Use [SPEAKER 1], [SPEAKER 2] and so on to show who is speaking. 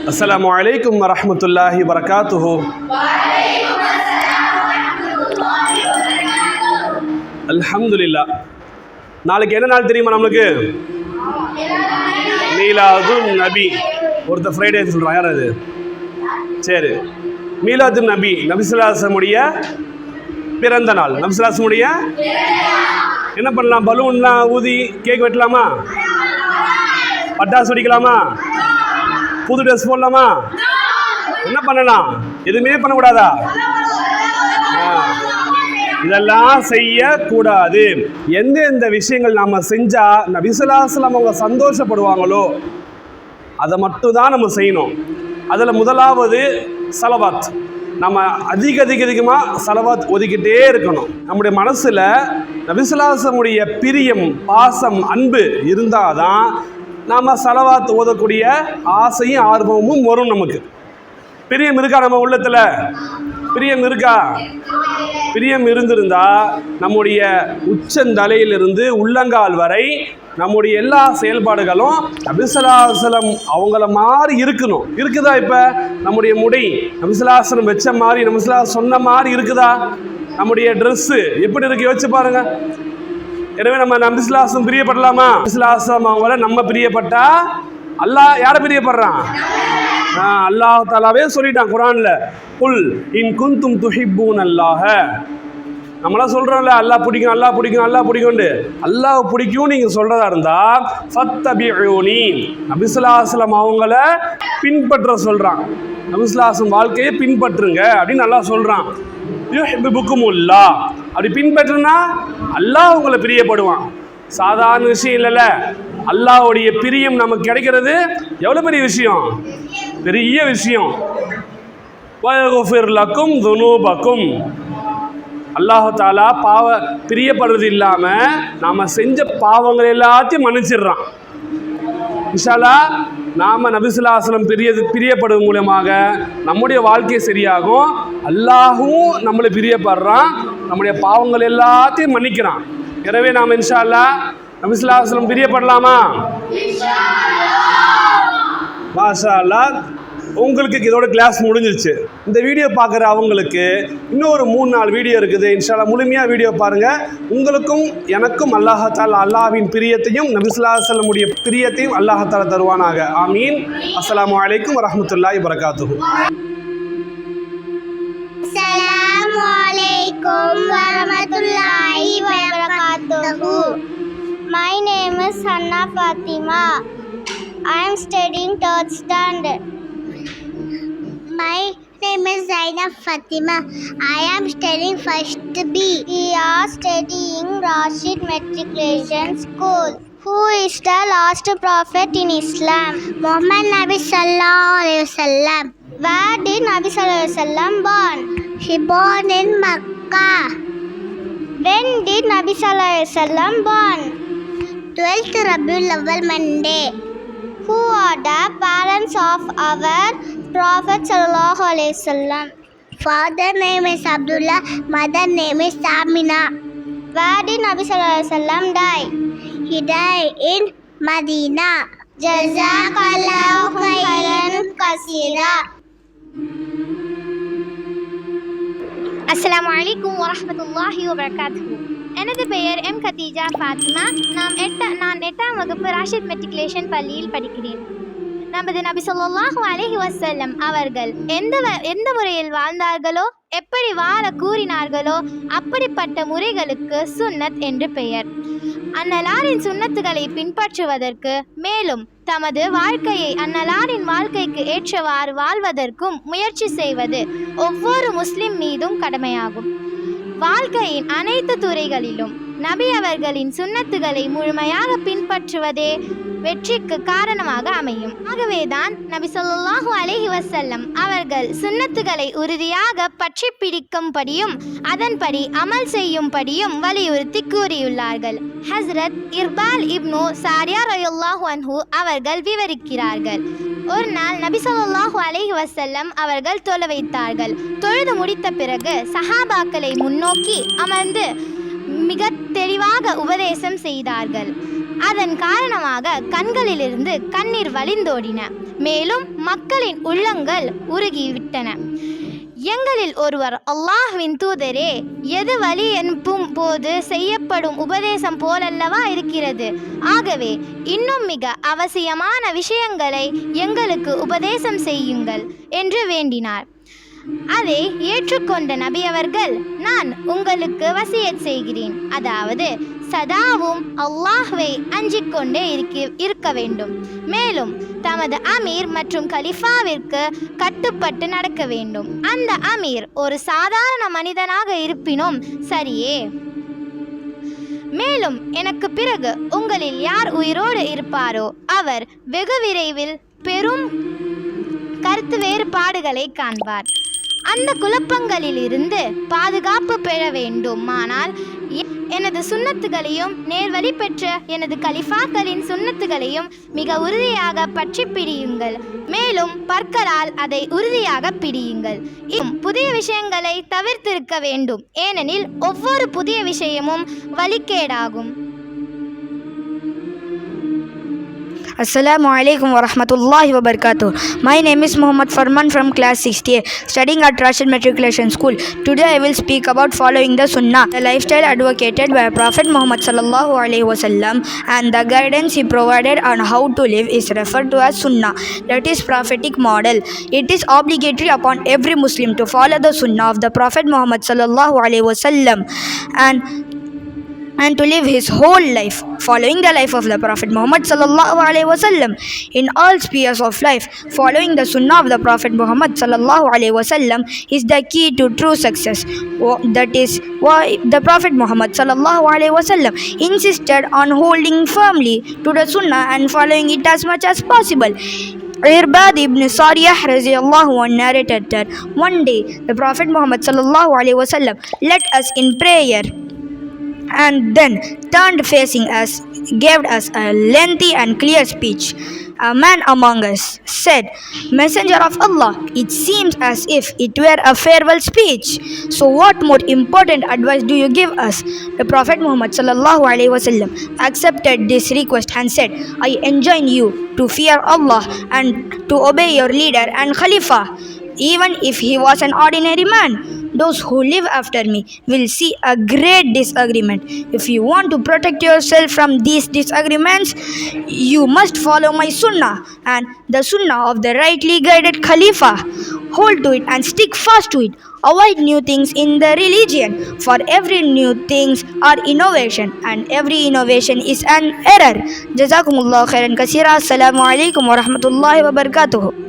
[SPEAKER 1] அஸ்ஸலாமு அலைக்கும் வரஹ்மத்துல்லாஹி வபரகாத்துஹு. அல்ஹம்துலில்லாஹ். நாளைக்கு என்ன நாள் தெரியுமா நம்மளுக்கு? மீலாதுன் நபி. ஒருத்தர் ஃப்ரைடே சொல்கிறான், யார் அது? சரி, மீலாதுன் நபி, நபிசுல்லாசமுடைய பிறந்த நாள். நபிசுல்லாசமுடைய என்ன பண்ணலாம்? பலூன்லாம் ஊதி கேக் வெட்டலாமா? பட்டாசு வெடிக்கலாமா? புது ட்ரெஸ் போடலாமா? என்ன பண்ணலாம்? எதுவுமே பண்ணக்கூடாதா? இதெல்லாம் செய்யக்கூடாது. எந்தெந்த விஷயங்கள் நாம் செஞ்சால் நபி ஸல்லல்லாஹு அலைஹி வஸல்லம் அவங்க சந்தோஷப்படுவாங்களோ அதை மட்டும் தான் நம்ம செய்யணும். அதில் முதலாவது ஸலவாத். நம்ம அதிகமாக ஸலவாத் ஒதுக்கிட்டே இருக்கணும். நம்முடைய மனசில் நபி ஸல்லல்லாஹு அலைஹி வஸல்லமுடைய பிரியம், பாசம், அன்பு இருந்தால் தான் நாம் ஸலவாத் ஓதக்கூடிய ஆசையும் ஆர்வமும் வரும். நமக்கு பிரியம் இருக்கா? நம்ம உள்ளத்தில் பிரியம் இருக்கா? பிரியம் இருந்திருந்தா நம்முடைய உச்சந்தலையிலிருந்து உள்ளங்கால் வரை நம்முடைய எல்லா செயல்பாடுகளும் நபி ஸல்லல்லாஹு அலைஹி வஸல்லம் அவங்கள மாதிரி இருக்கணும். இருக்குதா? இப்போ நம்முடைய முடி நபி ஸல்லல்லாஹு அலைஹி வஸல்லம் வச்ச மாதிரி, நபி ஸல்லல்லாஹு அலைஹி வஸல்லம் சொன்ன மாதிரி இருக்குதா? நம்முடைய ட்ரெஸ்ஸு எப்படி இருக்கு? யோசிச்சு பாருங்க. எனவே நம்ம நபி ஸல்லல்லாஹு அலைஹி வஸல்லம் பிரியப்படலாமா? நபி ஸல்லல்லாஹு அலைஹி வஸல்லம் அவங்கள நம்ம பிரியப்பட்டா அல்லாஹ் யாரை பிரியப்படுறான்? அல்லாஹ் தஆலாவே சொல்லிட்டான் குர்ஆன்ல, குல் இன் குன்தும் துஹிப்பூனல்லாஹ. நம்மளாம் சொல்கிறோம்ல அல்லாஹ் பிடிக்கும், அல்லாஹ் பிடிக்கும், அல்லாஹ் பிடிக்கும்னு. அல்லாஹ் பிடிக்கும் நீங்கள் சொல்கிறதா இருந்தால் ஃபத்தபிஊனி, நபி ஸல்லல்லாஹு அலைஹி வஸல்லம் அவங்கள பின்பற்ற சொல்கிறான். நபி ஸல்லல்லாஹு அலைஹி வஸல்லம் வாழ்க்கையை பின்பற்றுங்க அப்படின்னு அல்லாஹ் சொல்கிறான். யுஹிப்புக்குமுல்லாஹ், அப்படி பின்பற்றுனா அல்லாஹ் உங்களை பிரியப்படுவான். சாதாரண விஷயம் இல்லைல்ல. அல்லாஹ்வுடைய பிரியம் நமக்கு கிடைக்கிறது எவ்வளோ பெரிய விஷயம், பெரிய விஷயம். வயகுஃபிர் லக்கும் துனூபக்கும், அல்லாஹ் தஆலா பிரியப்படுறது இல்லாமல் நாம் செஞ்ச பாவங்கள் எல்லாத்தையும் மன்னிச்சிடுறான். இன்ஷா அல்லாஹ் நாம் நபி ஸல்லல்லாஹு அலைஹி வஸல்லம் பிரியப்படும் மூலமாக நம்முடைய வாழ்க்கை சரியாகும். அல்லாஹும் நம்மளை பிரியப்படுறான், நம்முடைய பாவங்கள் எல்லாத்தையும் மன்னிக்கிறான். எனவே நாம் இன்ஷா அல்லாஹ் நபி ஸல்லல்லாஹு அலைஹி வஸல்லம் பிரியப்படலாமா? மாஷா அல்லாஹ். உங்களுக்கு இதோட கிளாஸ் முடிஞ்சிருச்சு. இந்த வீடியோ பார்க்குற அவங்களுக்கு இன்னொரு 3-4 வீடியோ இருக்குது. இன்ஷா அல்லாஹ் முழுமையாக வீடியோ பாருங்கள். உங்களுக்கும் எனக்கும் அல்லாஹ் தஆலா அல்லாஹ்வின் பிரியத்தையும் நபி ஸல்லல்லாஹு அலைஹி வஸல்லம் உடைய பிரியத்தையும் அல்லாஹ் தஆலா தருவானாக. ஆமீன். அஸ்ஸலாமு அலைக்கும் வரஹ்மத்துல்லாஹி வபரகாத்துஹு.
[SPEAKER 2] அஸ்ஸலாமு அலைக்கும் வரஹ்மத்துல்லாஹி வபரகாத்துஹு. My name is Hanna Fatima. I am studying 3rd standard. My name is Zainab Fatima. I am studying 1st B. We are studying Rashid Matriculation School. Who is the last prophet in Islam? Muhammad Nabi Sallallahu Alaihi Wasallam. Where did Nabi Sallallahu Alaihi Wasallam born? He born in Makkah. When did Nabi Sallallahu Alaihi Wasallam born? 12th Rabiul Awwal Monday. Who are the parents of our Prophet Sallallahu Alaihi Wasallam? Father name is Abdullah, mother name is Amina. Where did Nabi Sallallahu Alaihi Wasallam die? He died in Medina. Jazakallahu khairan kaseera.
[SPEAKER 3] அஸ்ஸலாமு அலைக்கும் வரஹ்மத்துல்லாஹி வபரகாத்துஹு. எனது பெயர் M Khadija Fathima. நான் 8ஆம் வகுப்பு Rashid matriculation பள்ளியில் படிக்கிறேன். நமது நபி ஸல்லல்லாஹு அலைஹி வஸல்லம் அவர்கள் எந்த முறையில் வாழ்ந்தார்களோ, எப்படி வாழ கூறினார்களோ அப்படிப்பட்ட முறைகளுக்கு சுன்னத் என்று பெயர். அன்னலாரின் சுன்னத்துகளை பின்பற்றுவதற்கு, மேலும் தமது வாழ்க்கையை அன்னலாரின் வாழ்க்கைக்கு ஏற்றவாறு வாழ்வதற்கும் முயற்சி செய்வது ஒவ்வொரு முஸ்லிம் மீதும் கடமையாகும். வாழ்க்கையின் அனைத்து துறைகளிலும் நபி அவர்களின் சுன்னத்துகளை முழுமையாக பின்பற்றுவதே வெற்றிக்கு காரணமாக அமையும். ஆகவேதான் நபி ஸல்லல்லாஹு அலைஹி வஸல்லம் அவர்கள் சுன்னத்துகளை உறுதியாக பற்றி பிடிக்கும்படியும் அதன்படி அமல் செய்யும்படியும் வலியுறுத்தி கூறியுள்ளார்கள். ஹஸ்ரத் இர்பால் இப்னு சாரியா ரலியல்லாஹு அன்ஹு அவர்கள் விவரிக்கிறார்கள். ஒரு நாள் நபி ஸல்லல்லாஹு அலைஹி வஸல்லம் அவர்கள் தொழ வைத்தார்கள். தொழுது முடித்த பிறகு சஹாபாக்களை முன்னோக்கி அமர்ந்து மிக தெளிவாக உபதேசம் செய்தார்கள். அதன் காரணமாக கண்களிலிருந்து கண்ணீர் வழிந்தோடின. மேலும் மக்களின் உள்ளங்கள் உருகிவிட்டன. எங்களில் ஒருவர், அல்லாஹ்வின் தூதரே, எது வழி என்பும் போது செய்யப்படும் உபதேசம் போலல்லவா இருக்கிறது. ஆகவே இன்னும் மிக அவசியமான விஷயங்களை எங்களுக்கு உபதேசம் செய்யுங்கள் என்று வேண்டினார். அதை ஏற்றுக்கொண்ட நபி அவர்கள், நான் உங்களுக்கு வசியத் செய்கிறேன், அதாவது சதாவும் அல்லாஹ்வை அஞ்சிக் கொண்டே இருக்க வேண்டும். மேலும் தமது அமீர் மற்றும் கலிஃபாவிற்கு கட்டுப்பட்டு நடக்க வேண்டும். அந்த அமீர் ஒரு சாதாரண மனிதனாக இருப்பினும் சரியே. மேலும் எனக்கு பிறகு உங்களில் யார் உயிரோடு இருப்பாரோ அவர் வெகு விரைவில் பெரும் கருத்து வேறுபாடுகளை காண்பார். அந்த குழப்பங்களில் இருந்து பாதுகாப்பு பெற வேண்டுமானால் எனது சுன்னத்துகளையும் நேர்வழி பெற்ற எனது கலிஃபாக்களின் சுன்னத்துகளையும் மிக உறுதியாக பற்றி பிடியுங்கள். மேலும் பற்களால் அதை உறுதியாக பிடியுங்கள். புதிய விஷயங்களை தவிர்த்திருக்க வேண்டும், ஏனெனில் ஒவ்வொரு புதிய விஷயமும் வழிகேடாகும்.
[SPEAKER 4] Assalamu alaikum wa rahmatullahi wa barakatuh. My name is Muhammad Farman from class 6A, studying at Rashid Matriculation School. Today I will speak about following the Sunnah, the lifestyle advocated by Prophet Muhammad sallallahu alaihi wasallam, and the guidance he provided on how to live is referred to as Sunnah, that is prophetic model. It is obligatory upon every Muslim to follow the Sunnah of the Prophet Muhammad sallallahu alaihi wasallam and to live his whole life following the life of the Prophet Muhammad sallallahu alaihi wasallam in all spheres of life. Following the Sunnah of the Prophet Muhammad sallallahu alaihi wasallam is the key to true success. That is why the Prophet Muhammad sallallahu alaihi wasallam insisted on holding firmly to the Sunnah and following it as much as possible. Irbad ibn Sariyah radiyallahu anhu narrated that one day the Prophet Muhammad sallallahu alaihi wasallam led us in prayer and then turned facing us, gave us a lengthy and clear speech. A man among us said, "Messenger of Allah, it seems as if it were a farewell speech. So what more important advice do you give us?" The Prophet Muhammad sallallahu alaihi wasallam accepted this request and said, "I enjoin you to fear Allah and to obey your leader and Khalifa, even if he was an ordinary man. Those who live after me will see a great disagreement. If you want to protect yourself from these disagreements, you must follow my Sunnah and the Sunnah of the rightly guided Khalifa. Hold to it and stick fast to it. Avoid new things in the religion, for every new things are innovation and every innovation is an error." Jazakumullah khairan kaseera. Assalamu alaikum wa rahmatullahi wa barakatuh.